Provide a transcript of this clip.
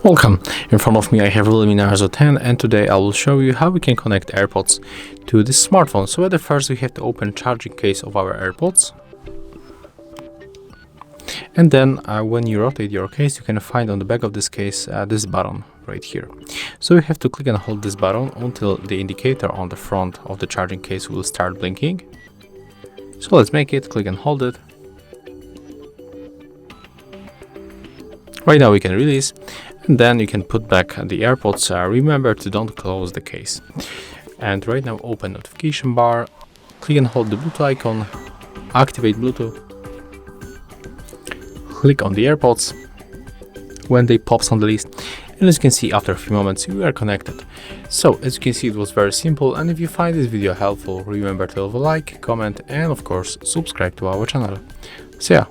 Welcome! In front of me I have REALME Narzo 10, and today I will show you how we can connect AirPods to this smartphone. So at the first we have to open charging case of our AirPods. And then when you rotate your case, you can find on the back of this case this button right here. So you have to click and hold this button until the indicator on the front of the charging case will start blinking. So let's make it, click and hold it. Right now we can release, and then you can put back the AirPods. Remember to don't close the case. And right now open notification bar, click and hold the Bluetooth icon, activate Bluetooth, click on the AirPods when they pops on the list, and as you can see, after a few moments we are connected. So as you can see, it was very simple, and if you find this video helpful, remember to leave a like, comment, and of course subscribe to our channel. See ya!